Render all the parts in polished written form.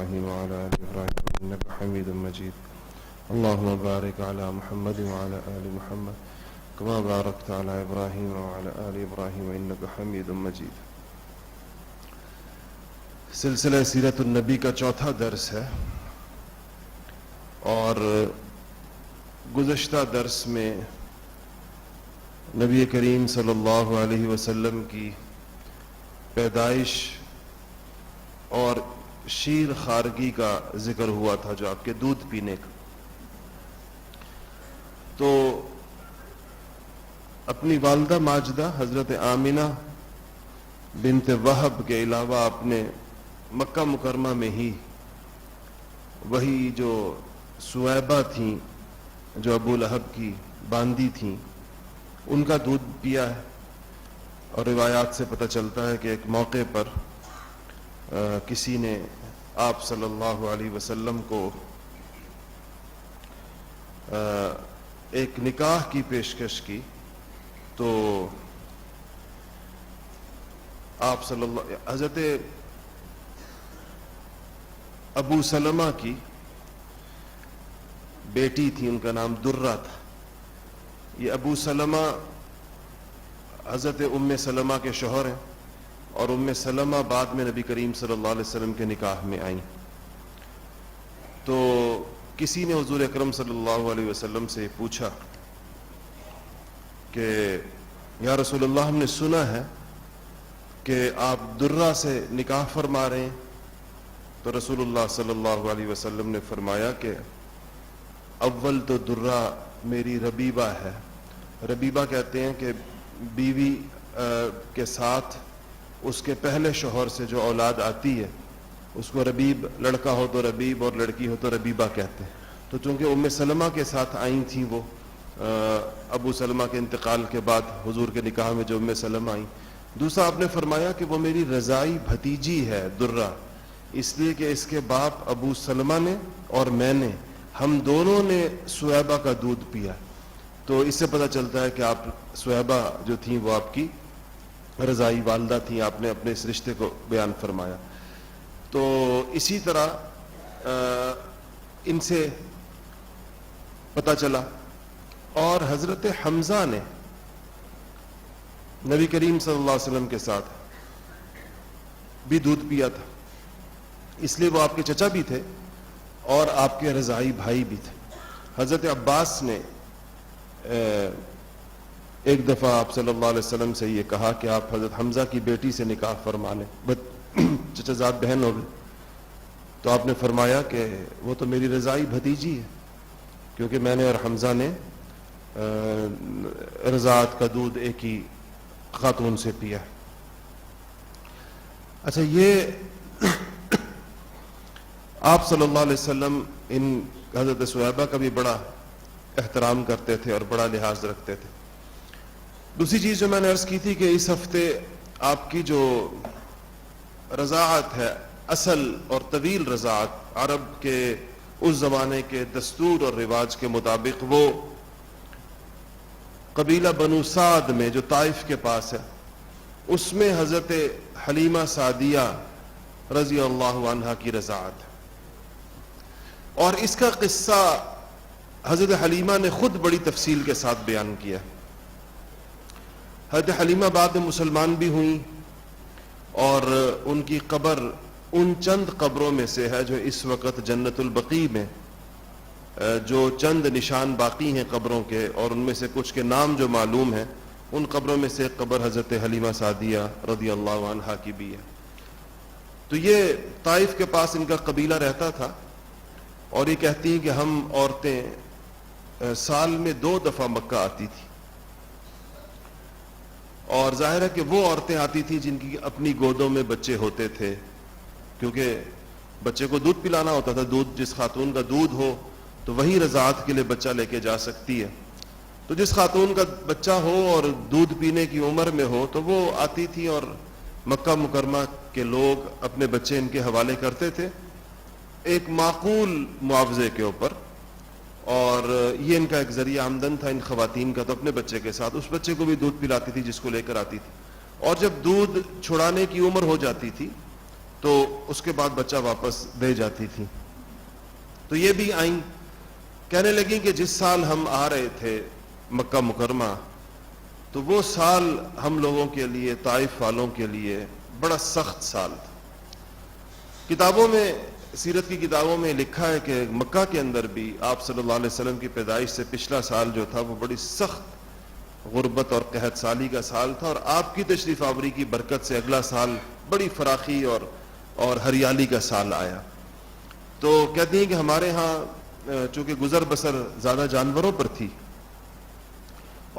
إبراهيم وعلى آل إبراهيم إنك حميد مجيد اللهم بارك على محمد وعلى آل محمد كما باركت على إبراهيم وعلى آل إبراهيم إنك حميد مجيد. سلسلہ سیرت النبی کا چوتھا درس ہے اور گزشتہ درس میں نبی کریم صلی اللہ علیہ وسلم کی پیدائش اور شیر خارگی کا ذکر ہوا تھا، جو آپ کے دودھ پینے کا. تو اپنی والدہ ماجدہ حضرت آمنہ بنت وہب کے علاوہ آپ نے مکہ مکرمہ میں ہی وہی جو سویبہ تھیں جو ابو لہب کی باندی تھیں ان کا دودھ پیا ہے. اور روایات سے پتہ چلتا ہے کہ ایک موقع پر کسی نے آپ صلی اللہ علیہ وسلم کو ایک نکاح کی پیشکش کی، تو آپ صلی اللہ حضرت ابو سلمہ کی بیٹی تھی، ان کا نام درہ تھا. یہ ابو سلمہ حضرت ام سلمہ کے شوہر ہیں اور ام سلمہ بعد میں نبی کریم صلی اللہ علیہ وسلم کے نکاح میں آئیں. تو کسی نے حضور اکرم صلی اللہ علیہ وسلم سے پوچھا کہ یا رسول اللہ، ہم نے سنا ہے کہ آپ درہ سے نکاح فرما رہے ہیں. تو رسول اللہ صلی اللہ علیہ وسلم نے فرمایا کہ اول تو درہ میری ربیبہ ہے. ربیبہ کہتے ہیں کہ بیوی کے ساتھ اس کے پہلے شوہر سے جو اولاد آتی ہے اس کو ربیب، لڑکا ہو تو ربیب اور لڑکی ہو تو ربیبہ کہتے ہیں. تو چونکہ ام سلمہ کے ساتھ آئی تھیں وہ ابو سلمہ کے انتقال کے بعد حضور کے نکاح میں جو ام سلمہ آئیں. دوسرا آپ نے فرمایا کہ وہ میری رضائی بھتیجی ہے درہ، اس لیے کہ اس کے باپ ابو سلمہ نے اور میں نے، ہم دونوں نے سویبہ کا دودھ پیا. تو اس سے پتہ چلتا ہے کہ آپ سویبہ جو تھیں وہ آپ کی رضائی والدہ تھیں. آپ نے اپنے اس رشتے کو بیان فرمایا. تو اسی طرح ان سے پتہ چلا. اور حضرت حمزہ نے نبی کریم صلی اللہ علیہ وسلم کے ساتھ بھی دودھ پیا تھا، اس لیے وہ آپ کے چچا بھی تھے اور آپ کے رضائی بھائی بھی تھے. حضرت عباس نے ایک دفعہ آپ صلی اللہ علیہ وسلم سے یہ کہا کہ آپ حضرت حمزہ کی بیٹی سے نکاح فرما لیں، چچا زاد بہن ہو گئے. تو آپ نے فرمایا کہ وہ تو میری رضائی بھتیجی ہے، کیونکہ میں نے اور حمزہ نے رضاعت کا دودھ ایک ہی خاتون سے پیا. اچھا، یہ آپ صلی اللہ علیہ وسلم ان حضرت سویبہ کا بھی بڑا احترام کرتے تھے اور بڑا لحاظ رکھتے تھے. دوسری چیز جو میں نے عرض کی تھی کہ اس ہفتے آپ کی جو رضاعت ہے، اصل اور طویل رضاعت، عرب کے اس زمانے کے دستور اور رواج کے مطابق وہ قبیلہ بنو سعد میں جو طائف کے پاس ہے، اس میں حضرت حلیمہ سعدیہ رضی اللہ عنہا کی رضاعت ہے. اور اس کا قصہ حضرت حلیمہ نے خود بڑی تفصیل کے ساتھ بیان کیا. حضرت حلیمہ بعد میں مسلمان بھی ہوئیں اور ان کی قبر ان چند قبروں میں سے ہے جو اس وقت جنت البقیع میں جو چند نشان باقی ہیں قبروں کے، اور ان میں سے کچھ کے نام جو معلوم ہیں، ان قبروں میں سے ایک قبر حضرت حلیمہ سعدیہ رضی اللہ عنہا کی بھی ہے. تو یہ طائف کے پاس ان کا قبیلہ رہتا تھا اور یہ کہتی ہیں کہ ہم عورتیں سال میں 2 دفعہ مکہ آتی تھی. اور ظاہر ہے کہ وہ عورتیں آتی تھیں جن کی اپنی گودوں میں بچے ہوتے تھے، کیونکہ بچے کو دودھ پلانا ہوتا تھا. دودھ، جس خاتون کا دودھ ہو تو وہی رضاعت کے لیے بچہ لے کے جا سکتی ہے. تو جس خاتون کا بچہ ہو اور دودھ پینے کی عمر میں ہو تو وہ آتی تھی اور مکہ مکرمہ کے لوگ اپنے بچے ان کے حوالے کرتے تھے ایک معقول معاوضے کے اوپر، اور یہ ان کا ایک ذریعہ آمدن تھا ان خواتین کا. تو اپنے بچے کے ساتھ اس بچے کو بھی دودھ پلاتی تھی جس کو لے کر آتی تھی. اور جب دودھ چھڑانے کی عمر ہو جاتی تھی تو اس کے بعد بچہ واپس دے جاتی تھی. تو یہ بھی آئیں, کہنے لگیں کہ جس سال ہم آ رہے تھے مکہ مکرمہ, تو وہ سال ہم لوگوں کے لیے, طائف والوں کے لیے بڑا سخت سال تھا. کتابوں میں, سیرت کی کتابوں میں لکھا ہے کہ مکہ کے اندر بھی آپ صلی اللہ علیہ وسلم کی پیدائش سے پچھلا سال جو تھا وہ بڑی سخت غربت اور قحط سالی کا سال تھا, اور آپ کی تشریف آوری کی برکت سے اگلا سال بڑی فراخی اور ہریالی کا سال آیا. تو کہتی ہیں کہ ہمارے ہاں چونکہ گزر بسر زیادہ جانوروں پر تھی,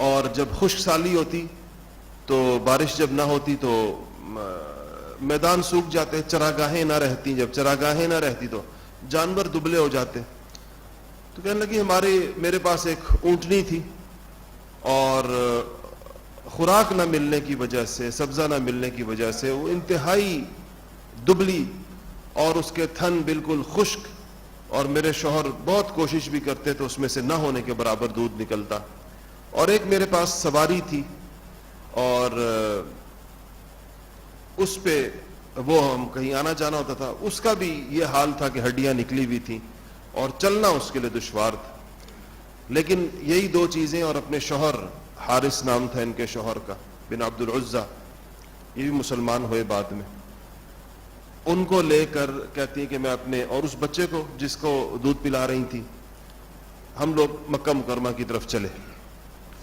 اور جب خشک سالی ہوتی تو بارش جب نہ ہوتی تو میدان سوکھ جاتے, چراگاہیں نہ رہتی, جب چراگاہیں نہ رہتی تو جانور دبلے ہو جاتے. تو کہنے لگی میرے پاس ایک اونٹنی تھی, اور خوراک نہ ملنے کی وجہ سے, سبزہ نہ ملنے کی وجہ سے وہ انتہائی دبلی, اور اس کے تھن بالکل خشک, اور میرے شوہر بہت کوشش بھی کرتے تو اس میں سے نہ ہونے کے برابر دودھ نکلتا. اور ایک میرے پاس سواری تھی, اور اس پہ وہ ہم کہیں آنا جانا ہوتا تھا, اس کا بھی یہ حال تھا کہ ہڈیاں نکلی ہوئی تھیں اور چلنا اس کے لیے دشوار تھا. لیکن یہی دو چیزیں, اور اپنے شوہر, حارث نام تھا ان کے شوہر کا, بن عبد العزہ, یہ بھی مسلمان ہوئے بعد میں, ان کو لے کر کہتی ہیں کہ میں اپنے اور اس بچے کو جس کو دودھ پلا رہی تھی, ہم لوگ مکہ مکرمہ کی طرف چلے,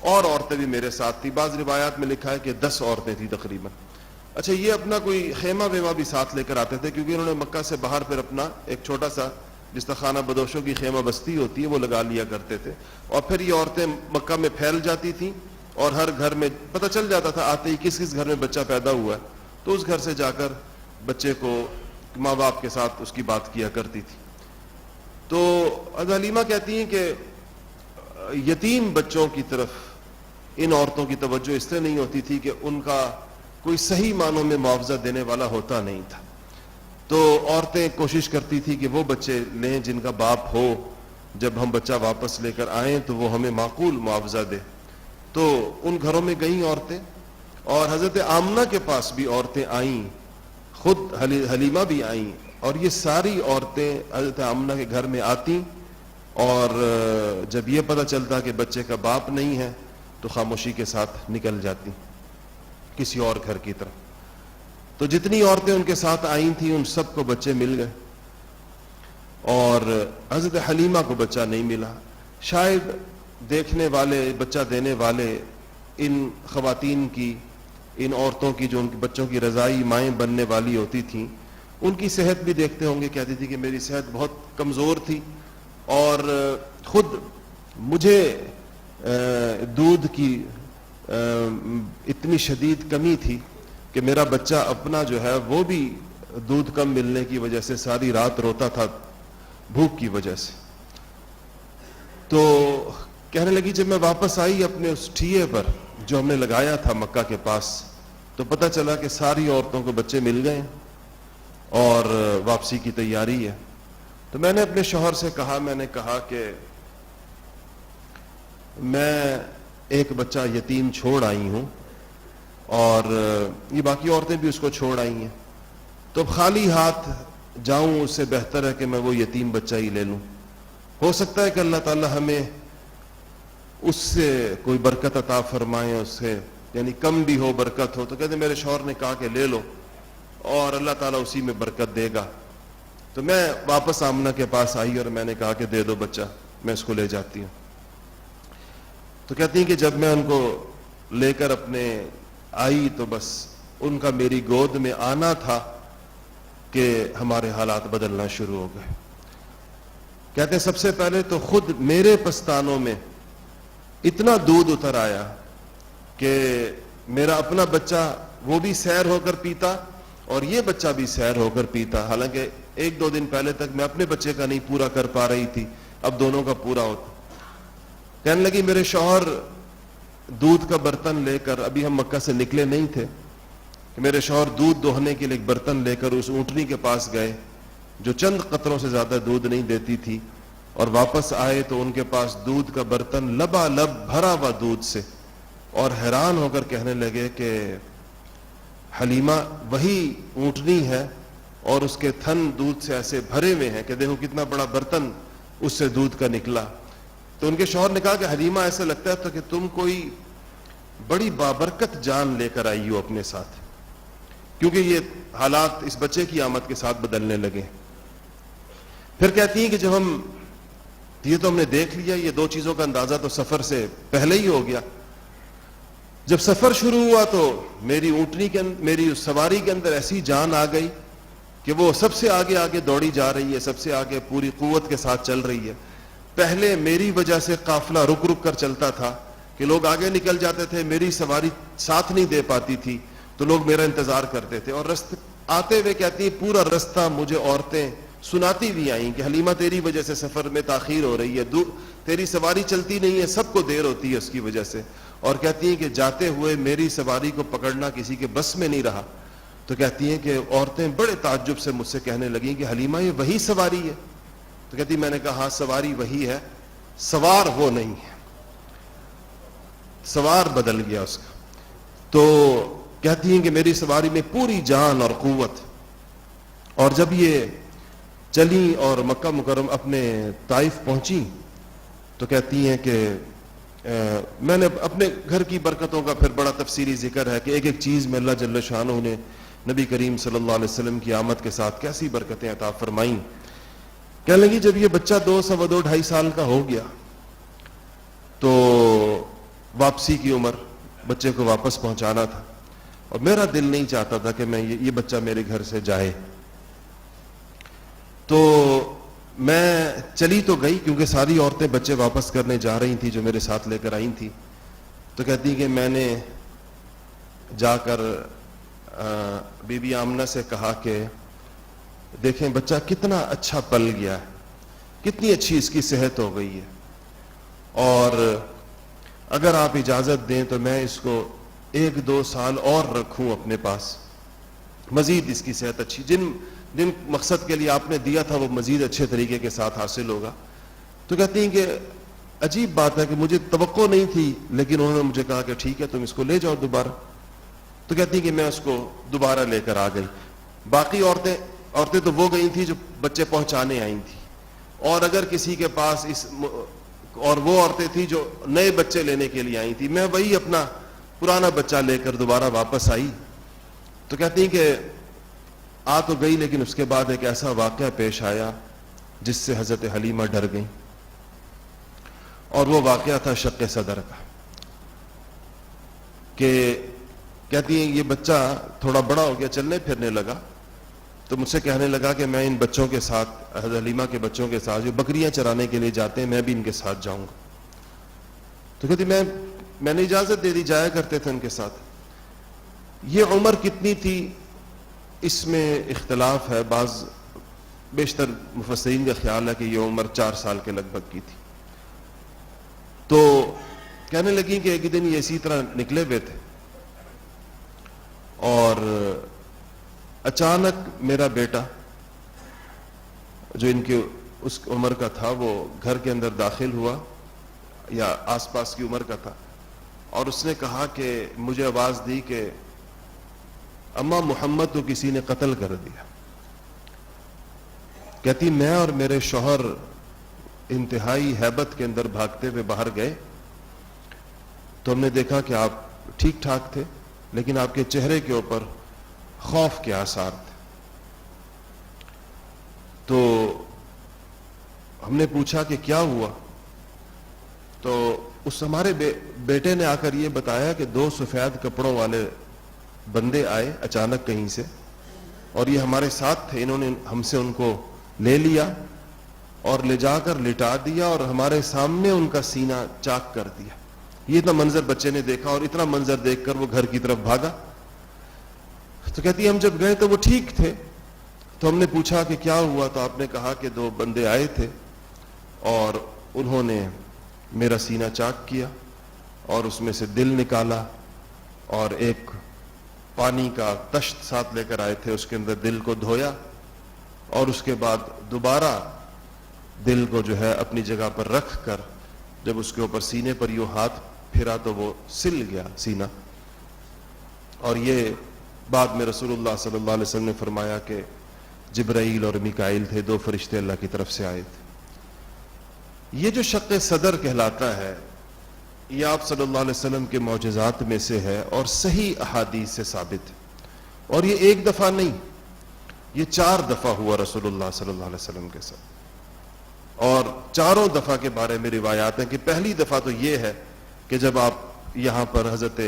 اور عورتیں بھی میرے ساتھ تھی. بعض روایات میں لکھا ہے کہ 10 عورتیں تھیں تقریباً. اچھا, یہ اپنا کوئی خیمہ ویمہ بھی ساتھ لے کر آتے تھے, کیونکہ انہوں نے مکہ سے باہر پھر اپنا ایک چھوٹا سا, جس طرح خانہ بدوشوں کی خیمہ بستی ہوتی ہے, وہ لگا لیا کرتے تھے. اور پھر یہ عورتیں مکہ میں پھیل جاتی تھیں, اور ہر گھر میں پتہ چل جاتا تھا آتے ہی کس کس گھر میں بچہ پیدا ہوا ہے, تو اس گھر سے جا کر بچے کو ماں باپ کے ساتھ اس کی بات کیا کرتی تھی. تو حضرت حلیمہ کہتی ہیں کہ یتیم بچوں کی طرف ان عورتوں کی توجہ اس لیے نہیں ہوتی تھی کہ ان کا کوئی صحیح معنوں میں معاوضہ دینے والا ہوتا نہیں تھا. تو عورتیں کوشش کرتی تھی کہ وہ بچے لیں جن کا باپ ہو, جب ہم بچہ واپس لے کر آئیں تو وہ ہمیں معقول معاوضہ دے. تو ان گھروں میں گئیں عورتیں, اور حضرت آمنہ کے پاس بھی عورتیں آئیں, خود حلیمہ بھی آئیں, اور یہ ساری عورتیں حضرت آمنہ کے گھر میں آتی, اور جب یہ پتہ چلتا کہ بچے کا باپ نہیں ہے تو خاموشی کے ساتھ نکل جاتی کسی اور گھر کی طرف. تو جتنی عورتیں ان کے ساتھ آئی تھیں ان سب کو بچے مل گئے, اور حضرت حلیمہ کو بچہ نہیں ملا. شاید دیکھنے والے, بچہ دینے والے ان خواتین کی, ان عورتوں کی جو ان کے بچوں کی رضائی مائیں بننے والی ہوتی تھیں, ان کی صحت بھی دیکھتے ہوں گے. کہتی تھی کہ میری صحت بہت کمزور تھی, اور خود مجھے دودھ کی اتنی شدید کمی تھی کہ میرا بچہ اپنا جو ہے وہ بھی دودھ کم ملنے کی وجہ سے ساری رات روتا تھا بھوک کی وجہ سے. تو کہنے لگی جب میں واپس آئی اپنے اس ٹھیے پر جو ہم نے لگایا تھا مکہ کے پاس, تو پتہ چلا کہ ساری عورتوں کو بچے مل گئے اور واپسی کی تیاری ہے. تو میں نے اپنے شوہر سے کہا, میں نے کہا کہ میں ایک بچہ یتیم چھوڑ آئی ہوں, اور یہ باقی عورتیں بھی اس کو چھوڑ آئی ہیں, تو خالی ہاتھ جاؤں اس سے بہتر ہے کہ میں وہ یتیم بچہ ہی لے لوں. ہو سکتا ہے کہ اللہ تعالی ہمیں اس سے کوئی برکت عطا فرمائے, اس سے یعنی کم بھی ہو برکت ہو. تو کہتے میرے شوہر نے کہا کہ لے لو, اور اللہ تعالیٰ اسی میں برکت دے گا. تو میں واپس آمنہ کے پاس آئی اور میں نے کہا کہ دے دو بچہ, میں اس کو لے جاتی ہوں. تو کہتی ہیں کہ جب میں ان کو لے کر اپنے آئی تو بس ان کا میری گود میں آنا تھا کہ ہمارے حالات بدلنا شروع ہو گئے. کہتے ہیں سب سے پہلے تو خود میرے پستانوں میں اتنا دودھ اتر آیا کہ میرا اپنا بچہ وہ بھی سیر ہو کر پیتا اور یہ بچہ بھی سیر ہو کر پیتا. حالانکہ 1-2 دن پہلے تک میں اپنے بچے کا نہیں پورا کر پا رہی تھی, اب دونوں کا پورا ہوتا. کہنے لگی میرے شوہر دودھ کا برتن لے کر, ابھی ہم مکہ سے نکلے نہیں تھے, کہ میرے شوہر دودھ دوہنے کے لیے ایک برتن لے کر اس اونٹنی کے پاس گئے جو چند قطروں سے زیادہ دودھ نہیں دیتی تھی, اور واپس آئے تو ان کے پاس دودھ کا برتن لبالب بھرا ہوا دودھ سے, اور حیران ہو کر کہنے لگے کہ حلیمہ وہی اونٹنی ہے اور اس کے تھن دودھ سے ایسے بھرے ہوئے ہیں کہ دیکھو کتنا بڑا برتن اس سے دودھ کا نکلا. تو ان کے شوہر نے کہا کہ حلیمہ ایسا لگتا ہے تو کہ تم کوئی بڑی بابرکت جان لے کر آئی ہو اپنے ساتھ, کیونکہ یہ حالات اس بچے کی آمد کے ساتھ بدلنے لگے. پھر کہتی ہیں کہ جب یہ تو ہم نے دیکھ لیا, یہ دو چیزوں کا اندازہ تو سفر سے پہلے ہی ہو گیا. جب سفر شروع ہوا تو میری اس سواری کے اندر ایسی جان آ گئی کہ وہ سب سے آگے آگے دوڑی جا رہی ہے, سب سے آگے پوری قوت کے ساتھ چل رہی ہے. پہلے میری وجہ سے قافلہ رک رک کر چلتا تھا کہ لوگ آگے نکل جاتے تھے, میری سواری ساتھ نہیں دے پاتی تھی تو لوگ میرا انتظار کرتے تھے. اور رستے آتے ہوئے کہتی ہے پورا رستہ مجھے عورتیں سناتی بھی آئیں کہ حلیمہ تیری وجہ سے سفر میں تاخیر ہو رہی ہے, تیری سواری چلتی نہیں ہے, سب کو دیر ہوتی ہے اس کی وجہ سے. اور کہتی ہیں کہ جاتے ہوئے میری سواری کو پکڑنا کسی کے بس میں نہیں رہا. تو کہتی ہیں کہ عورتیں بڑے تعجب سے مجھ سے کہنے لگیں کہ حلیمہ یہ وہی سواری ہے؟ تو کہتی میں نے کہا ہاں سواری وہی ہے, سوار وہ نہیں ہے, سوار بدل گیا اس کا. تو کہتی ہیں کہ میری سواری میں پوری جان اور قوت. اور جب یہ چلی اور مکہ مکرم اپنے طائف پہنچی تو کہتی ہیں کہ میں نے اپنے گھر کی برکتوں کا پھر بڑا تفصیلی ذکر ہے کہ ایک ایک چیز میں اللہ جل شانہ نے نبی کریم صلی اللہ علیہ وسلم کی آمد کے ساتھ کیسی برکتیں عطا فرمائیں. کہنے لگی جب یہ بچہ 2 سوا 2 ڈھائی سال کا ہو گیا تو واپسی کی عمر, بچے کو واپس پہنچانا تھا اور میرا دل نہیں چاہتا تھا کہ میں یہ بچہ میرے گھر سے جائے. تو میں چلی تو گئی کیونکہ ساری عورتیں بچے واپس کرنے جا رہی تھیں جو میرے ساتھ لے کر آئی تھیں. تو کہتی کہ میں نے جا کر بی بی آمنہ سے کہا کہ دیکھیں بچہ کتنا اچھا پل گیا ہے, کتنی اچھی اس کی صحت ہو گئی ہے, اور اگر آپ اجازت دیں تو میں اس کو 1-2 سال اور رکھوں اپنے پاس, مزید اس کی صحت اچھی, جن مقصد کے لیے آپ نے دیا تھا وہ مزید اچھے طریقے کے ساتھ حاصل ہوگا. تو کہتی ہیں کہ عجیب بات ہے کہ مجھے توقع نہیں تھی لیکن انہوں نے مجھے کہا کہ ٹھیک ہے تم اس کو لے جاؤ دوبارہ. تو کہتی ہیں کہ میں اس کو دوبارہ لے کر آ گئی. باقی عورتیں تو وہ گئی تھیں جو بچے پہنچانے آئی تھیں, اور اگر کسی کے پاس اور وہ عورتیں تھیں جو نئے بچے لینے کے لیے آئی تھیں. میں وہی اپنا پرانا بچہ لے کر دوبارہ واپس آئی. تو کہتی ہیں کہ آ تو گئی لیکن اس کے بعد ایک ایسا واقعہ پیش آیا جس سے حضرت حلیمہ ڈر گئیں, اور وہ واقعہ تھا شق صدر کا. کہ کہتی ہیں یہ بچہ تھوڑا بڑا ہو گیا, چلنے پھرنے لگا, تو مجھ سے کہنے لگا کہ میں ان بچوں کے ساتھ, حضرت حلیمہ کے بچوں کے ساتھ جو بکریاں چرانے کے لیے جاتے ہیں, میں بھی ان کے ساتھ جاؤں گا. تو کہتی میں نے اجازت دے دی, جایا کرتے تھے ان کے ساتھ. یہ عمر کتنی تھی اس میں اختلاف ہے, بعض بیشتر مفسرین کا خیال ہے کہ یہ عمر 4 سال کے لگ بھگ کی تھی. تو کہنے لگی کہ ایک دن یہ اسی طرح نکلے ہوئے تھے اور اچانک میرا بیٹا جو ان کے اس عمر کا تھا وہ گھر کے اندر داخل ہوا, یا آس پاس کی عمر کا تھا, اور اس نے کہا کہ مجھے آواز دی کہ اماں محمد تو کسی نے قتل کر دیا. کہتی میں اور میرے شوہر انتہائی ہیبت کے اندر بھاگتے ہوئے باہر گئے تو ہم نے دیکھا کہ آپ ٹھیک ٹھاک تھے لیکن آپ کے چہرے کے اوپر خوف کے آثار تھے. تو ہم نے پوچھا کہ کیا ہوا, تو اس ہمارے بیٹے نے آ کر یہ بتایا کہ 2 سفید کپڑوں والے بندے آئے اچانک کہیں سے, اور یہ ہمارے ساتھ تھے, انہوں نے ہم سے ان کو لے لیا اور لے جا کر لٹا دیا اور ہمارے سامنے ان کا سینہ چاک کر دیا. یہ اتنا منظر بچے نے دیکھا اور اتنا منظر دیکھ کر وہ گھر کی طرف بھاگا. تو کہتی ہم جب گئے تو وہ ٹھیک تھے, تو ہم نے پوچھا کہ کیا ہوا, تو آپ نے کہا کہ 2 بندے آئے تھے اور انہوں نے میرا سینہ چاک کیا اور اس میں سے دل نکالا اور ایک پانی کا تشت ساتھ لے کر آئے تھے, اس کے اندر دل کو دھویا اور اس کے بعد دوبارہ دل کو جو ہے اپنی جگہ پر رکھ کر جب اس کے اوپر سینے پر یوں ہاتھ پھرا تو وہ سل گیا سینہ. اور یہ بعد میں رسول اللہ صلی اللہ علیہ وسلم نے فرمایا کہ جبرائیل اور میکائیل تھے، 2 فرشتے اللہ کی طرف سے آئے تھے۔ یہ جو شق صدر کہلاتا ہے یہ آپ صلی اللہ علیہ وسلم کے معجزات میں سے ہے اور صحیح احادیث سے ثابت ہے، اور یہ ایک دفعہ نہیں، یہ 4 دفعہ ہوا رسول اللہ صلی اللہ علیہ وسلم کے ساتھ، اور چاروں دفعہ کے بارے میں روایات ہیں کہ پہلی دفعہ تو یہ ہے کہ جب آپ یہاں پر حضرت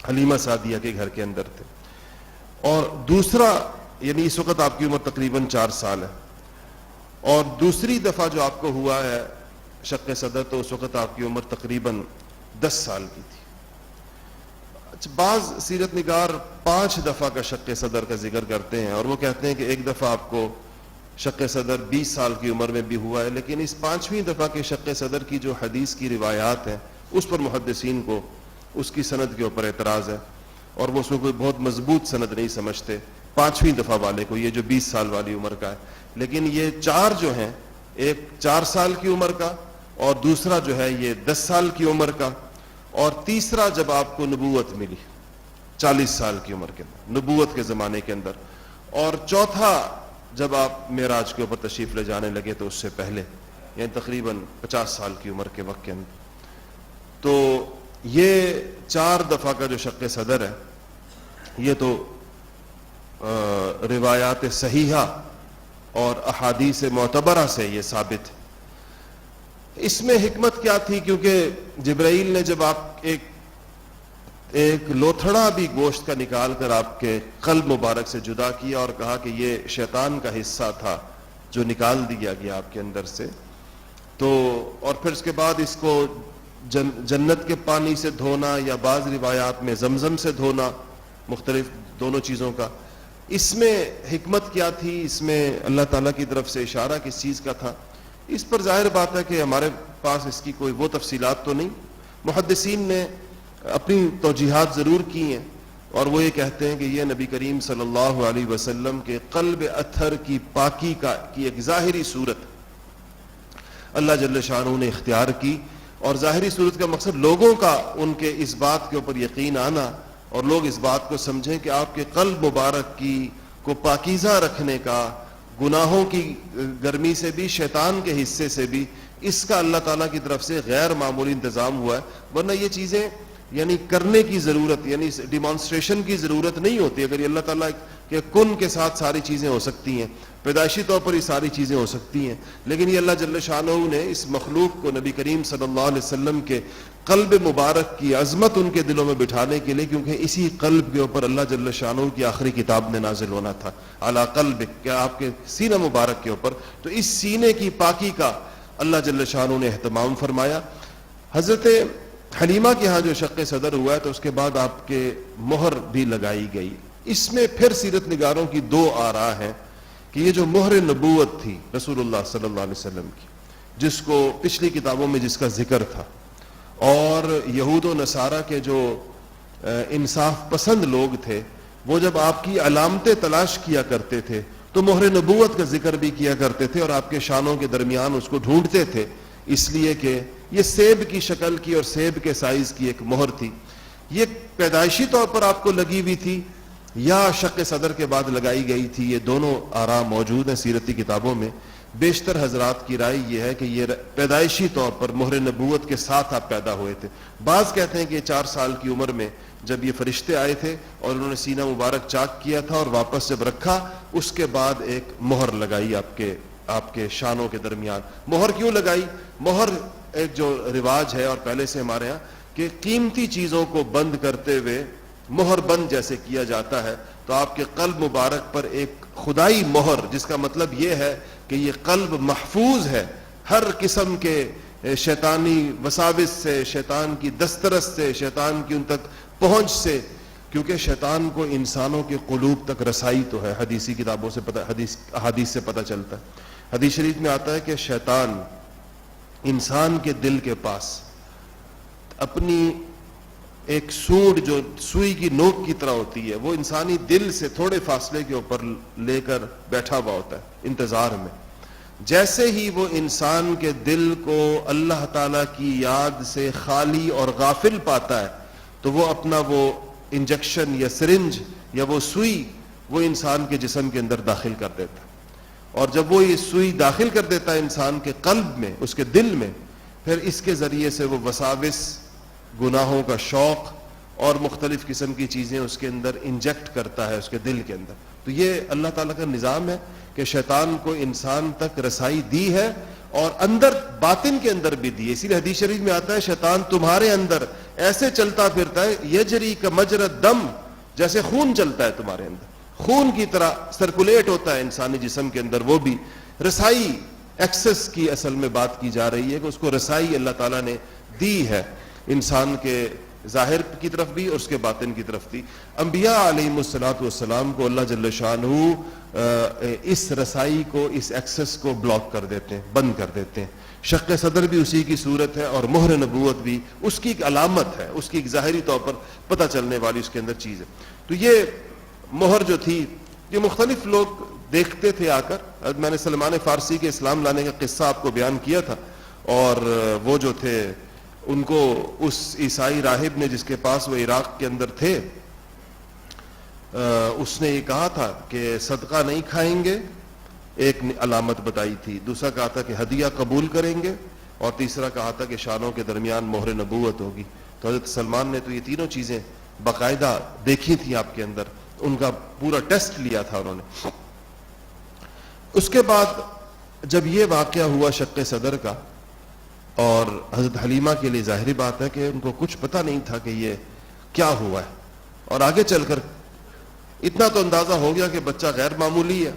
حلیمہ سعدیہ کے گھر کے اندر تھے، اور دوسرا یعنی اس وقت آپ کی عمر تقریباً 4 سال ہے، اور دوسری دفعہ جو آپ کو ہوا ہے شق صدر تو اس وقت آپ کی عمر تقریباً 10 سال کی تھی۔ بعض سیرت نگار 5 دفعہ کا شق صدر کا ذکر کرتے ہیں، اور وہ کہتے ہیں کہ ایک دفعہ آپ کو شق صدر 20 سال کی عمر میں بھی ہوا ہے، لیکن اس 5ویں دفعہ کے شق صدر کی جو حدیث کی روایات ہیں اس پر محدثین کو اس کی سند کے اوپر اعتراض ہے، اور وہ اس کو کوئی بہت مضبوط سند نہیں سمجھتے 5ویں دفعہ والے کو، یہ جو 20 سال والی عمر کا ہے۔ لیکن یہ 4 جو ہیں، ایک 4 سال کی عمر کا، اور دوسرا جو ہے یہ 10 سال کی عمر کا، اور تیسرا جب آپ کو نبوت ملی 40 سال کی عمر کے اندر، نبوت کے زمانے کے اندر، اور چوتھا جب آپ معراج کے اوپر تشریف لے جانے لگے تو اس سے پہلے، یعنی تقریباً 50 سال کی عمر کے وقت کے اندر۔ تو یہ 4 دفعہ کا جو شق صدر ہے یہ تو روایات صحیحہ اور احادیث معتبرہ سے یہ ثابت ہے۔ اس میں حکمت کیا تھی؟ کیونکہ جبرائیل نے جب آپ ایک لوتھڑا بھی گوشت کا نکال کر آپ کے قلب مبارک سے جدا کیا اور کہا کہ یہ شیطان کا حصہ تھا جو نکال دیا گیا آپ کے اندر سے، تو اور پھر اس کے بعد اس کو جنت کے پانی سے دھونا، یا بعض روایات میں زمزم سے دھونا، مختلف دونوں چیزوں کا، اس میں حکمت کیا تھی؟ اس میں اللہ تعالیٰ کی طرف سے اشارہ کس چیز کا تھا؟ اس پر ظاہر بات ہے کہ ہمارے پاس اس کی کوئی وہ تفصیلات تو نہیں، محدثین نے اپنی توجیحات ضرور کی ہیں، اور وہ یہ کہتے ہیں کہ یہ نبی کریم صلی اللہ علیہ وسلم کے قلب اطہر کی پاکی کی ایک ظاہری صورت اللہ جل شانہ نے اختیار کی، اور ظاہری صورت کا مقصد لوگوں کا ان کے اس بات کے اوپر یقین آنا، اور لوگ اس بات کو سمجھیں کہ آپ کے قلب مبارک کو پاکیزہ رکھنے کا، گناہوں کی گرمی سے بھی، شیطان کے حصے سے بھی، اس کا اللہ تعالیٰ کی طرف سے غیر معمولی انتظام ہوا ہے۔ ورنہ یہ چیزیں یعنی کرنے کی ضرورت، یعنی ڈیمانسٹریشن کی ضرورت نہیں ہوتی۔ اگر یہ اللہ تعالیٰ کے کن کے ساتھ ساری چیزیں ہو سکتی ہیں، پیدائشی طور پر یہ ساری چیزیں ہو سکتی ہیں، لیکن یہ اللہ جل شانہ نے اس مخلوق کو نبی کریم صلی اللہ علیہ وسلم کے قلب مبارک کی عظمت ان کے دلوں میں بٹھانے کے لیے، کیونکہ اسی قلب کے اوپر اللہ جل شانہ کی آخری کتاب میں نازل ہونا تھا، علی قلب، کیا آپ کے سینہ مبارک کے اوپر، تو اس سینے کی پاکی کا اللہ جل شانہ نے اہتمام فرمایا۔ حضرت حلیمہ کے ہاں جو شق صدر ہوا ہے تو اس کے بعد آپ کے مہر بھی لگائی گئی۔ اس میں پھر سیرت نگاروں کی 2 آراء ہیں کہ یہ جو مہر نبوت تھی رسول اللہ صلی اللہ علیہ وسلم کی، جس کو پچھلی کتابوں میں جس کا ذکر تھا، اور یہود و نصارہ کے جو انصاف پسند لوگ تھے وہ جب آپ کی علامتیں تلاش کیا کرتے تھے تو مہر نبوت کا ذکر بھی کیا کرتے تھے، اور آپ کے شانوں کے درمیان اس کو ڈھونڈتے تھے، اس لیے کہ یہ سیب کی شکل کی اور سیب کے سائز کی ایک مہر تھی۔ یہ پیدائشی طور پر آپ کو لگی ہوئی تھی یا شق صدر کے بعد لگائی گئی تھی؟ یہ دونوں آراء موجود ہیں سیرتی کتابوں میں۔ بیشتر حضرات کی رائے یہ ہے کہ یہ پیدائشی طور پر مہر نبوت کے ساتھ آپ پیدا ہوئے تھے۔ بعض کہتے ہیں کہ 4 سال کی عمر میں جب یہ فرشتے آئے تھے اور انہوں نے سینہ مبارک چاک کیا تھا اور واپس جب رکھا، اس کے بعد ایک مہر لگائی آپ کے شانوں کے درمیان۔ مہر کیوں لگائی؟ مہر ایک جو رواج ہے اور پہلے سے ہمارے ہاں کہ قیمتی چیزوں کو بند کرتے ہوئے مہر بند جیسے کیا جاتا ہے، تو آپ کے قلب مبارک پر ایک خدائی مہر، جس کا مطلب یہ ہے کہ یہ قلب محفوظ ہے ہر قسم کے شیطانی وساوس سے، شیطان کی دسترس سے، شیطان کی ان تک پہنچ سے، کیونکہ شیطان کو انسانوں کے قلوب تک رسائی تو ہے، حدیثی کتابوں سے احادیث سے پتہ چلتا ہے۔ حدیث شریف میں آتا ہے کہ شیطان انسان کے دل کے پاس اپنی ایک سوڑ جو سوئی کی نوک کی طرح ہوتی ہے، وہ انسانی دل سے تھوڑے فاصلے کے اوپر لے کر بیٹھا ہوا ہوتا ہے انتظار میں۔ جیسے ہی وہ انسان کے دل کو اللہ تعالیٰ کی یاد سے خالی اور غافل پاتا ہے تو وہ اپنا وہ انجیکشن یا سرنج یا وہ سوئی وہ انسان کے جسم کے اندر داخل کر دیتا ہے، اور جب وہ یہ سوئی داخل کر دیتا ہے انسان کے قلب میں، اس کے دل میں، پھر اس کے ذریعے سے وہ وساوس، گناہوں کا شوق اور مختلف قسم کی چیزیں اس کے اندر انجیکٹ کرتا ہے، اس کے دل کے اندر. تو یہ اللہ تعالیٰ کا نظام ہے کہ شیطان کو انسان تک رسائی دی ہے، اور اندر باطن کے اندر بھی دی ہے. اسی لیے حدیث شریف میں آتا ہے شیطان تمہارے اندر ایسے چلتا پھرتا ہے، یجری کا مجرد دم، جیسے خون چلتا ہے تمہارے اندر، خون کی طرح سرکولیٹ ہوتا ہے انسانی جسم کے اندر. وہ بھی رسائی، ایکسس کی اصل میں بات کی جا رہی ہے کہ اس کو رسائی اللہ تعالیٰ نے دی ہے انسان کے ظاہر کی طرف بھی اور اس کے باطن کی طرف بھی. انبیاء علیہم الصلوۃ والسلام کو اللہ جل شانہ اس رسائی کو، اس ایکسس کو بلاک کر دیتے ہیں، بند کر دیتے ہیں. شق صدر بھی اسی کی صورت ہے، اور مہر نبوت بھی اس کی ایک علامت ہے، اس کی ایک ظاہری طور پر پتہ چلنے والی اس کے اندر چیز ہے. تو یہ مہر جو تھی، یہ مختلف لوگ دیکھتے تھے آ کر. میں نے سلمان فارسی کے اسلام لانے کا قصہ آپ کو بیان کیا تھا، اور وہ جو تھے ان کو اس عیسائی راہب نے جس کے پاس وہ عراق کے اندر تھے، اس نے یہ کہا تھا کہ صدقہ نہیں کھائیں گے، ایک علامت بتائی تھی. دوسرا کہا تھا کہ ہدیہ قبول کریں گے، اور تیسرا کہا تھا کہ شانوں کے درمیان مہر نبوت ہوگی. تو حضرت سلمان نے تو یہ تینوں چیزیں باقاعدہ دیکھی تھیں آپ کے اندر، ان کا پورا ٹیسٹ لیا تھا انہوں نے. اس کے بعد جب یہ واقعہ ہوا شق صدر کا، اور حضرت حلیمہ کے لیے ظاہری بات ہے کہ ان کو کچھ پتہ نہیں تھا کہ یہ کیا ہوا ہے، اور آگے چل کر اتنا تو اندازہ ہو گیا کہ بچہ غیر معمولی ہے،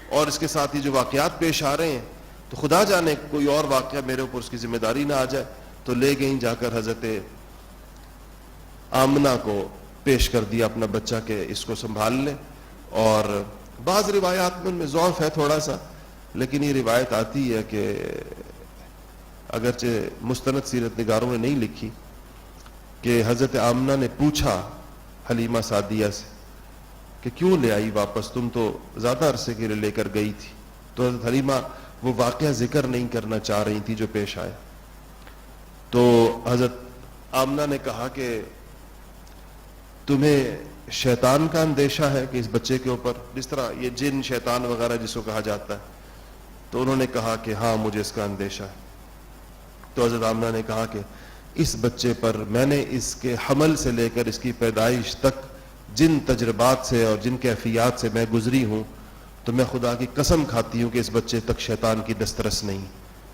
اور اس کے ساتھ ہی جو واقعات پیش آ رہے ہیں، تو خدا جانے کوئی اور واقعہ میرے اوپر اس کی ذمہ داری نہ آ جائے. تو لے گئیں جا کر حضرت آمنہ کو پیش کر دیا اپنا بچہ کہ اس کو سنبھال لے. اور بعض روایات میں ان میں ضعف ہے تھوڑا سا، لیکن یہ روایت آتی ہے کہ اگرچہ مستند سیرت نگاروں نے نہیں لکھی، کہ حضرت آمنہ نے پوچھا حلیمہ سعدیہ سے کہ کیوں لے آئی واپس، تم تو زیادہ عرصے کے لیے لے کر گئی تھی. تو حضرت حلیمہ وہ واقعہ ذکر نہیں کرنا چاہ رہی تھی جو پیش آیا. تو حضرت آمنہ نے کہا کہ تمہیں شیطان کا اندیشہ ہے کہ اس بچے کے اوپر، جس طرح یہ جن شیطان وغیرہ جس کو کہا جاتا ہے. تو انہوں نے کہا کہ ہاں مجھے اس کا اندیشہ ہے. تو حضرت آمنہ نے کہا کہ اس بچے پر میں نے اس کے حمل سے لے کر اس کی پیدائش تک جن تجربات سے اور جن کیفیات سے میں گزری ہوں، تو میں خدا کی قسم کھاتی ہوں کہ اس بچے تک شیطان کی دسترس نہیں،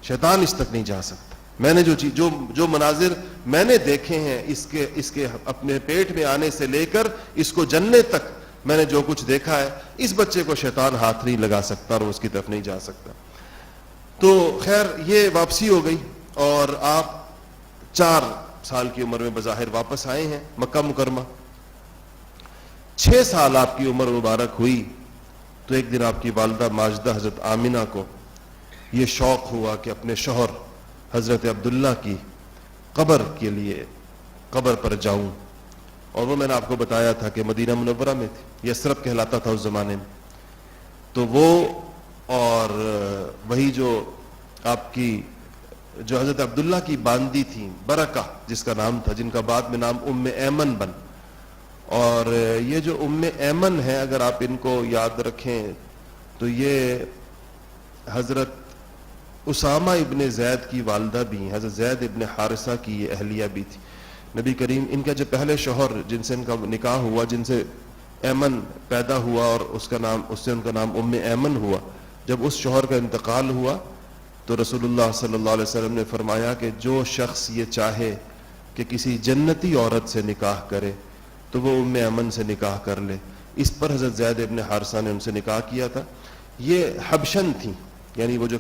شیطان اس تک نہیں جا سکتا. میں نے جو مناظر میں نے دیکھے ہیں اس کے اپنے پیٹ میں آنے سے لے کر اس کو جننے تک میں نے جو کچھ دیکھا ہے، اس بچے کو شیطان ہاتھ نہیں لگا سکتا اور اس کی طرف نہیں جا سکتا. تو خیر یہ واپسی ہو گئی، اور آپ 4 سال کی عمر میں بظاہر واپس آئے ہیں مکہ مکرمہ. 6 سال آپ کی عمر مبارک ہوئی تو ایک دن آپ کی والدہ ماجدہ حضرت آمنہ کو یہ شوق ہوا کہ اپنے شوہر حضرت عبداللہ کی قبر کے لیے قبر پر جاؤں. اور وہ میں نے آپ کو بتایا تھا کہ مدینہ منورہ میں تھی، یثرب کہلاتا تھا اس زمانے میں. تو وہ اور وہی جو آپ کی جو حضرت عبداللہ کی باندی تھی برکہ جس کا نام تھا، جن کا بعد میں نام ام ایمن بن. اور یہ جو ام ایمن ہے اگر آپ ان کو یاد رکھیں تو یہ حضرت اسامہ ابن زید کی والدہ بھی ہیں، حضرت زید ابن حارثہ کی یہ اہلیہ بھی تھی. نبی کریم ان کا جو پہلے شوہر جن سے ان کا نکاح ہوا، جن سے ایمن پیدا ہوا اور اس سے ان کا نام ام ایمن ہوا، جب اس شوہر کا انتقال ہوا تو رسول اللہ صلی اللہ علیہ وسلم نے فرمایا کہ جو شخص یہ چاہے کہ کسی جنتی عورت سے نکاح کرے تو وہ ام ایمن سے نکاح کر لے. اس پر حضرت زید ابن حارثہ نے ان سے نکاح کیا تھا. یہ حبشن تھیں، یعنی وہ جو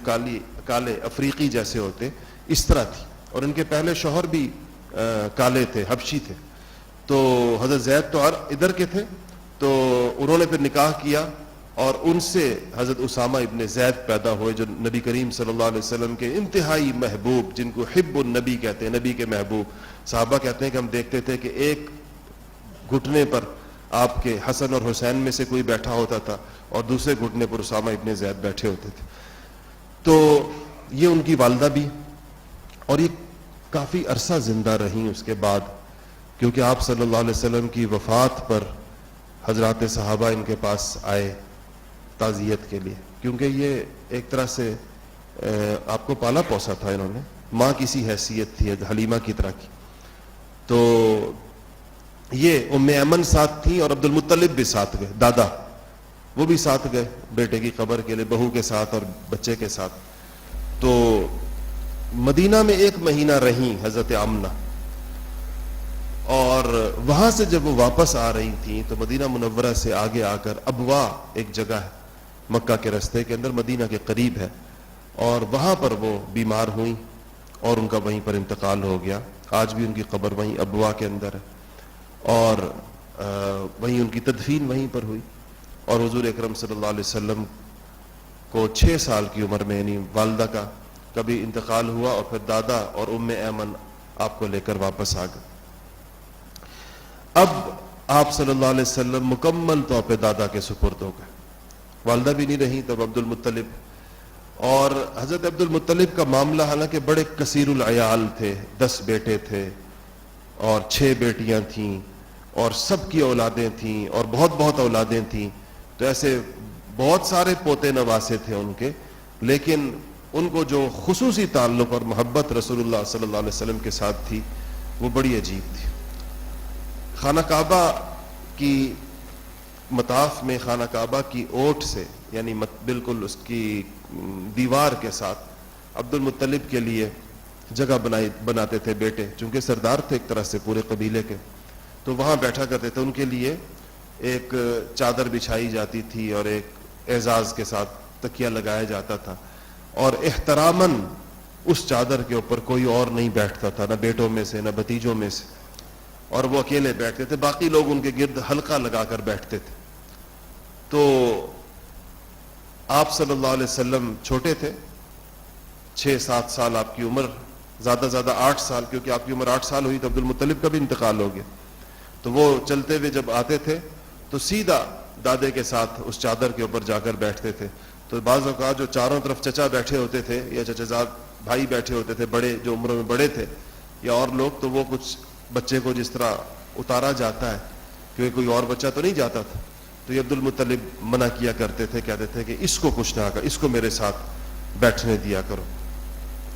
کالے افریقی جیسے ہوتے اس طرح تھی، اور ان کے پہلے شوہر بھی کالے تھے، حبشی تھے. تو حضرت زید تو ادھر کے تھے، تو انہوں نے پھر نکاح کیا، اور ان سے حضرت اسامہ ابن زید پیدا ہوئے جو نبی کریم صلی اللہ علیہ وسلم کے انتہائی محبوب، جن کو حب النبی کہتے ہیں، نبی کے محبوب. صحابہ کہتے ہیں کہ ہم دیکھتے تھے کہ ایک گھٹنے پر آپ کے حسن اور حسین میں سے کوئی بیٹھا ہوتا تھا اور دوسرے گھٹنے پر اسامہ ابن زید بیٹھے ہوتے تھے. تو یہ ان کی والدہ بھی، اور یہ کافی عرصہ زندہ رہیں اس کے بعد، کیونکہ آپ صلی اللہ علیہ وسلم کی وفات پر حضرات صحابہ ان کے پاس آئے تعزیت کے لیے، کیونکہ یہ ایک طرح سے آپ کو پالا پوسا تھا، انہوں نے ماں کسی حیثیت تھی حلیمہ کی طرح کی. تو یہ ام ایمن ساتھ تھی اور عبد المطلب بھی ساتھ گئے، دادا وہ بھی ساتھ گئے بیٹے کی قبر کے لیے، بہو کے ساتھ اور بچے کے ساتھ. تو مدینہ میں 1 مہینہ رہیں حضرت آمنہ، اور وہاں سے جب وہ واپس آ رہی تھیں تو مدینہ منورہ سے آگے آ کر ابوا ایک جگہ ہے مکہ کے رستے کے اندر، مدینہ کے قریب ہے، اور وہاں پر وہ بیمار ہوئیں اور ان کا وہیں پر انتقال ہو گیا. آج بھی ان کی قبر وہیں ابوا کے اندر ہے، اور وہیں ان کی تدفین وہیں پر ہوئی. اور حضور اکرم صلی اللہ علیہ وسلم کو 6 سال کی عمر میں یعنی والدہ کا کبھی انتقال ہوا، اور پھر دادا اور ام ایمن آپ کو لے کر واپس آ گئے. اب آپ صلی اللہ علیہ وسلم مکمل طور پہ دادا کے سپرد ہو گئے، والدہ بھی نہیں رہی تب عبد المطلب. اور حضرت عبد المطلب کا معاملہ حالانکہ بڑے کثیر العیال تھے، 10 بیٹے تھے اور 6 بیٹیاں تھیں، اور سب کی اولادیں تھیں اور بہت بہت اولادیں تھیں، تو ایسے بہت سارے پوتے نواسے تھے ان کے. لیکن ان کو جو خصوصی تعلق اور محبت رسول اللہ صلی اللہ علیہ وسلم کے ساتھ تھی وہ بڑی عجیب تھی. خانہ کعبہ کی مطاف میں، خانہ کعبہ کی اوٹ سے یعنی بالکل اس کی دیوار کے ساتھ عبد المطلب کے لیے جگہ بناتے تھے بیٹے، چونکہ سردار تھے ایک طرح سے پورے قبیلے کے، تو وہاں بیٹھا کرتے تھے. ان کے لیے ایک چادر بچھائی جاتی تھی اور ایک اعزاز کے ساتھ تکیہ لگایا جاتا تھا، اور احتراماً اس چادر کے اوپر کوئی اور نہیں بیٹھتا تھا، نہ بیٹوں میں سے نہ بھتیجوں میں سے، اور وہ اکیلے بیٹھتے تھے، باقی لوگ ان کے گرد حلقہ لگا کر بیٹھتے تھے. تو آپ صلی اللہ علیہ وسلم چھوٹے تھے، 6-7 سال آپ کی عمر، زیادہ 8 سال، کیونکہ آپ کی عمر 8 سال ہوئی تو عبد المطلب کا بھی انتقال ہو گیا. تو وہ چلتے ہوئے جب آتے تھے تو سیدھا دادے کے ساتھ اس چادر کے اوپر جا کر بیٹھتے تھے. تو بعض اوقات جو چاروں طرف چچا بیٹھے ہوتے تھے یا چچا زاد بھائی بیٹھے ہوتے تھے، بڑے جو عمر میں بڑے تھے یا اور لوگ، تو وہ کچھ بچے کو جس طرح اتارا جاتا ہے کیونکہ کوئی اور بچہ تو نہیں جاتا تھا، تو یہ عبد المطلب منع کیا کرتے تھے، کہتے تھے کہ اس کو کچھ نہ کر، اس کو میرے ساتھ بیٹھنے دیا کرو.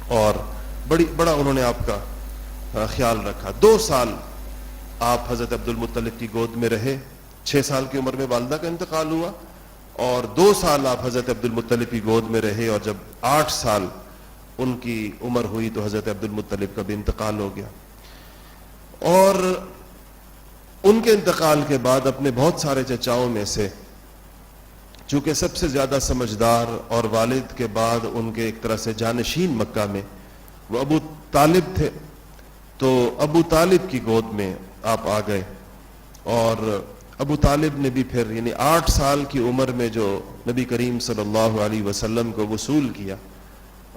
اور بڑا انہوں نے آپ کا خیال رکھا. 2 سال آپ حضرت عبد المطلب کی گود میں رہے. 6 سال کی عمر میں والدہ کا انتقال ہوا اور 2 سال آپ حضرت عبد المطلب کی گود میں رہے، اور جب 8 سال ان کی عمر ہوئی تو حضرت عبد المطلب کا بھی انتقال ہو گیا. اور ان کے انتقال کے بعد اپنے بہت سارے چچاؤں میں سے چونکہ سب سے زیادہ سمجھدار اور والد کے بعد ان کے ایک طرح سے جانشین مکہ میں وہ ابو طالب تھے، تو ابو طالب کی گود میں آپ آ گئے. اور ابو طالب نے بھی پھر یعنی 8 سال کی عمر میں جو نبی کریم صلی اللہ علیہ وسلم کو وصول کیا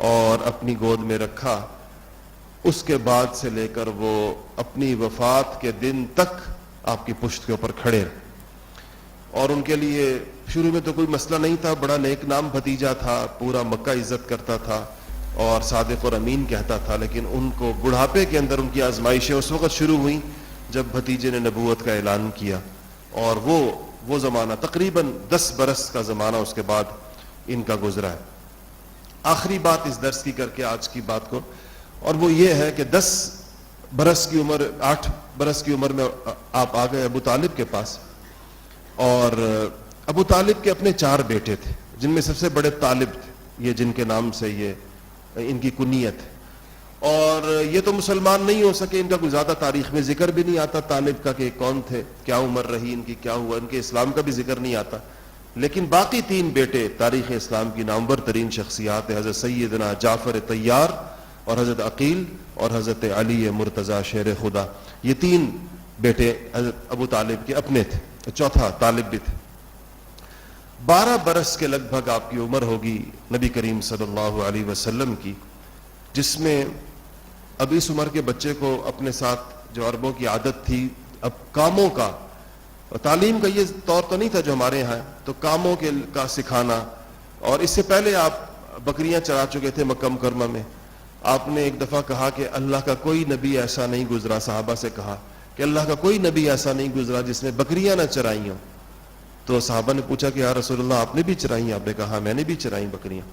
اور اپنی گود میں رکھا، اس کے بعد سے لے کر وہ اپنی وفات کے دن تک آپ کی پشت کے اوپر کھڑے رہے. اور ان کے لیے شروع میں تو کوئی مسئلہ نہیں تھا، بڑا نیک نام بھتیجا تھا، پورا مکہ عزت کرتا تھا اور صادق اور امین کہتا تھا. لیکن ان کو بڑھاپے کے اندر ان کی آزمائشیں اس وقت شروع ہوئیں جب بھتیجے نے نبوت کا اعلان کیا، اور وہ زمانہ تقریباً 10 برس کا زمانہ اس کے بعد ان کا گزرا ہے. آخری بات اس درس کی کر کے آج کی بات کو، اور وہ یہ ہے کہ 10 برس کی عمر 8 برس کی عمر میں آپ آ گئے ابو طالب کے پاس. اور ابو طالب کے اپنے 4 بیٹے تھے، جن میں سب سے بڑے طالب تھے، یہ جن کے نام سے یہ ان کی کنیت ہے. اور یہ تو مسلمان نہیں ہو سکے، ان کا کوئی زیادہ تاریخ میں ذکر بھی نہیں آتا طالب کا کہ کون تھے، کیا عمر رہی ان کی، کیا ہوا، ان کے اسلام کا بھی ذکر نہیں آتا. لیکن باقی 3 بیٹے تاریخ اسلام کی نامور ترین شخصیات ہیں، حضرت سیدنا جعفر طیار اور حضرت عقیل اور حضرت علی مرتضی شیر خدا. یہ 3 بیٹے حضرت ابو طالب کے اپنے تھے، چوتھا طالب بھی تھے. 12 برس کے لگ بھگ آپ کی عمر ہوگی نبی کریم صلی اللہ علیہ وسلم کی، جس میں اب اس عمر کے بچے کو اپنے ساتھ جو عربوں کی عادت تھی اب کاموں کا، تعلیم کا یہ طور تو نہیں تھا جو ہمارے یہاں ہے، تو کاموں کا سکھانا. اور اس سے پہلے آپ بکریاں چرا چکے تھے مکہ مکرمہ میں. آپ نے ایک دفعہ کہا کہ اللہ کا کوئی نبی ایسا نہیں گزرا، صحابہ سے کہا کہ اللہ کا کوئی نبی ایسا نہیں گزرا جس نے بکریاں نہ چرائی ہوں. تو صحابہ نے پوچھا کہ یا رسول اللہ آپ نے بھی چرائی؟ آپ نے کہا میں نے بھی چرائی بکریاں.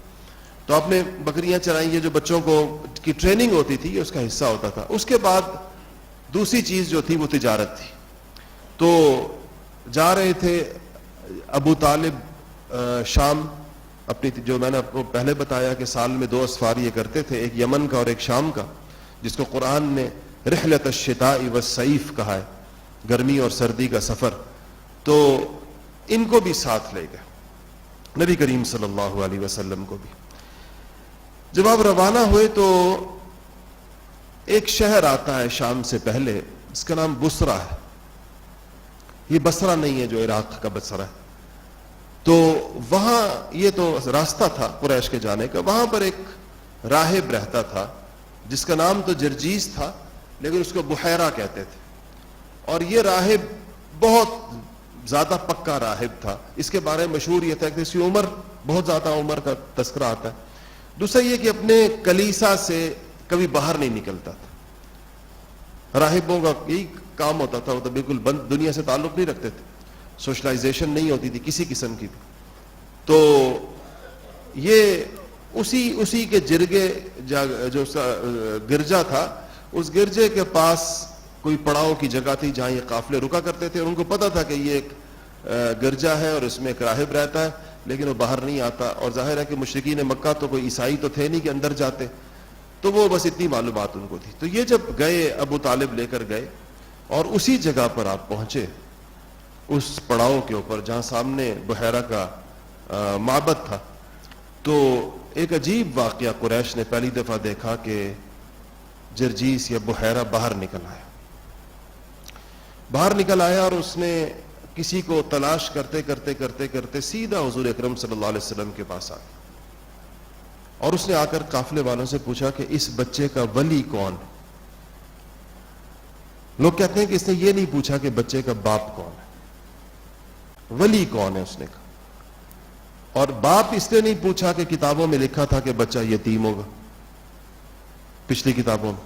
تو آپ نے بکریاں چرائیں. یہ جو بچوں کو کی ٹریننگ ہوتی تھی یہ اس کا حصہ ہوتا تھا. اس کے بعد دوسری چیز جو تھی وہ تجارت تھی. تو جا رہے تھے ابو طالب شام اپنی, جو میں نے آپ کو پہلے بتایا کہ سال میں 2 اسفار یہ کرتے تھے, ایک یمن کا اور ایک شام کا, جس کو قرآن نے رحلت الشتاء والصیف کہا ہے, گرمی اور سردی کا سفر. تو ان کو بھی ساتھ لے گئے, نبی کریم صلی اللہ علیہ وسلم کو بھی. جب آپ روانہ ہوئے تو ایک شہر آتا ہے شام سے پہلے, اس کا نام بصرہ ہے. یہ بصرہ نہیں ہے جو عراق کا بصرہ ہے. تو وہاں یہ تو راستہ تھا قریش کے جانے کا. وہاں پر ایک راہب رہتا تھا جس کا نام تو جرجیس تھا, لیکن اس کو بحیرہ کہتے تھے. اور یہ راہب بہت زیادہ پکا راہب تھا. اس کے بارے میں مشہور یہ تھا کہ اس کی عمر بہت زیادہ عمر کا تذکرہ آتا ہے. دوسرا یہ کہ اپنے کلیسا سے کبھی باہر نہیں نکلتا تھا. راہبوں کا یہی کام ہوتا تھا, وہ تو بالکل بند, دنیا سے تعلق نہیں رکھتے تھے, سوشلائزیشن نہیں ہوتی تھی کسی قسم کی بھی. تو یہ اسی کے جرگے جو گرجا تھا, اس گرجے کے پاس کوئی پڑاؤ کی جگہ تھی جہاں یہ قافلے رکا کرتے تھے. اور ان کو پتا تھا کہ یہ ایک گرجا ہے اور اس میں ایک راہب رہتا ہے, لیکن وہ باہر نہیں آتا. اور ظاہر ہے کہ مشرکین مکہ تو کوئی عیسائی تو تھے نہیں کہ اندر جاتے, تو وہ بس اتنی معلومات ان کو تھی. تو یہ جب گئے, ابو طالب لے کر گئے اور اسی جگہ پر آپ پہنچے, اس پڑاؤ کے اوپر جہاں سامنے بحیرہ کا معبد تھا. تو ایک عجیب واقعہ قریش نے پہلی دفعہ دیکھا کہ جرجیس یا بحیرہ باہر نکل آیا اور اس نے کسی کو تلاش کرتے کرتے کرتے کرتے سیدھا حضور اکرم صلی اللہ علیہ وسلم کے پاس آ گیا. اور اس نے آ کر قافلے والوں سے پوچھا کہ اس بچے کا ولی کون ہے. لوگ کہتے ہیں کہ اس نے یہ نہیں پوچھا کہ بچے کا باپ کون ہے, ولی کون ہے اس نے کہا. اور باپ اس نے نہیں پوچھا کہ کتابوں میں لکھا تھا کہ بچہ یتیم ہوگا, پچھلی کتابوں میں.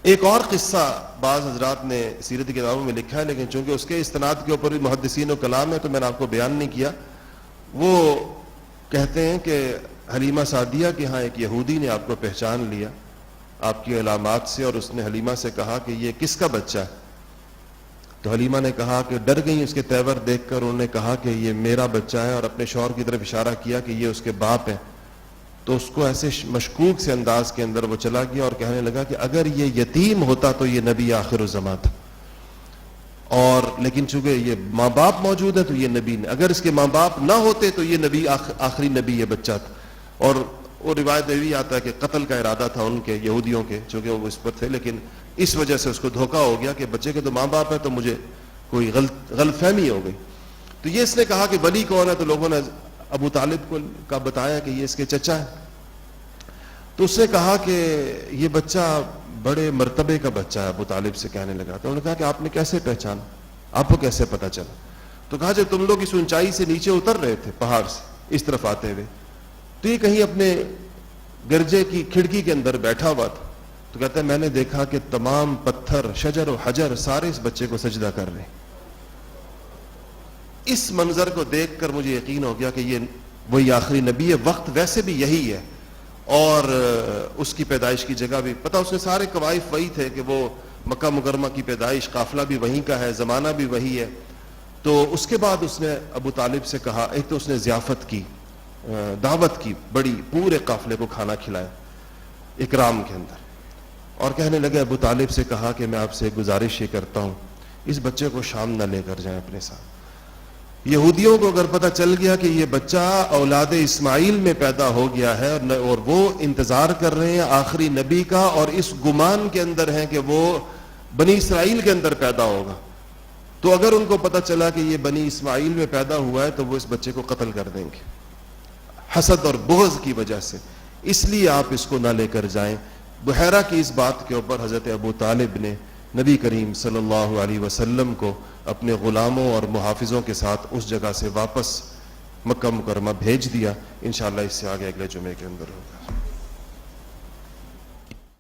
ایک اور قصہ بعض حضرات نے سیرت کتابوں میں لکھا ہے, لیکن چونکہ اس کے استناد کے اوپر بھی محدثین و کلام ہے تو میں نے آپ کو بیان نہیں کیا. وہ کہتے ہیں کہ حلیمہ سعدیہ کے ہاں ایک یہودی نے آپ کو پہچان لیا آپ کی علامات سے, اور اس نے حلیمہ سے کہا کہ یہ کس کا بچہ ہے. تو حلیمہ نے کہا کہ ڈر گئی اس کے تیور دیکھ کر. انہوں نے کہا کہ یہ میرا بچہ ہے, اور اپنے شوہر کی طرف اشارہ کیا کہ یہ اس کے باپ ہیں. تو اس کو ایسے مشکوک سے انداز کے اندر وہ چلا گیا اور کہنے لگا کہ اگر یہ یتیم ہوتا تو یہ نبی آخر الزمان تھا, اور لیکن چونکہ یہ ماں باپ موجود ہے تو یہ نبی نے, اگر اس کے ماں باپ نہ ہوتے تو یہ نبی آخری نبی یہ بچہ تھا. اور وہ روایت بھی آتا ہے کہ قتل کا ارادہ تھا ان کے یہودیوں کے, چونکہ وہ اس پر تھے, لیکن اس وجہ سے اس کو دھوکہ ہو گیا کہ بچے کے تو ماں باپ ہے تو مجھے کوئی غلط فہمی ہو گئی. تو یہ اس نے کہا کہ ولی کون ہے, تو لوگوں نے ابو طالب کو کا بتایا کہ یہ اس کے چچا ہے. تو اس نے کہا کہ یہ بچہ بڑے مرتبے کا بچہ ہے. ابو طالب سے کہنے لگا, تو انہوں نے کہا کہ آپ نے کیسے پہچانا, آپ کو کیسے پتا چلا. تو کہا جب تم لوگ اس اونچائی سے نیچے اتر رہے تھے پہاڑ سے اس طرف آتے ہوئے, تو یہ کہیں اپنے گرجے کی کھڑکی کے اندر بیٹھا ہوا تھا. تو کہتا ہے میں نے دیکھا کہ تمام پتھر شجر و حجر سارے اس بچے کو سجدہ کر رہے ہیں. اس منظر کو دیکھ کر مجھے یقین ہو گیا کہ یہ وہی آخری نبی ہے. وقت ویسے بھی یہی ہے, اور اس کی پیدائش کی جگہ بھی پتہ, اس نے سارے قوائف وہی تھے کہ وہ مکہ مکرمہ کی پیدائش, قافلہ بھی وہیں کا ہے, زمانہ بھی وہی ہے. تو اس کے بعد اس نے ابو طالب سے کہا, ایک تو اس نے ضیافت کی, دعوت کی بڑی, پورے قافلے کو کھانا کھلایا اکرام کے اندر, اور کہنے لگے ابو طالب سے کہا کہ میں آپ سے گزارش یہ کرتا ہوں اس بچے کو شام نہ لے کر جائیں اپنے ساتھ. یہودیوں کو اگر پتہ چل گیا کہ یہ بچہ اولاد اسماعیل میں پیدا ہو گیا ہے اور وہ انتظار کر رہے ہیں آخری نبی کا, اور اس گمان کے اندر ہیں کہ وہ بنی اسرائیل کے اندر پیدا ہوگا, تو اگر ان کو پتہ چلا کہ یہ بنی اسماعیل میں پیدا ہوا ہے تو وہ اس بچے کو قتل کر دیں گے حسد اور بغض کی وجہ سے. اس لیے آپ اس کو نہ لے کر جائیں. بحیرہ کی اس بات کے اوپر حضرت ابو طالب نے نبی کریم صلی اللہ علیہ وسلم کو اپنے غلاموں اور محافظوں کے ساتھ اس جگہ سے واپس مکہ مکرمہ بھیج دیا. انشاءاللہ اس سے آگے اگلے جمعے کے اندر ہوگا.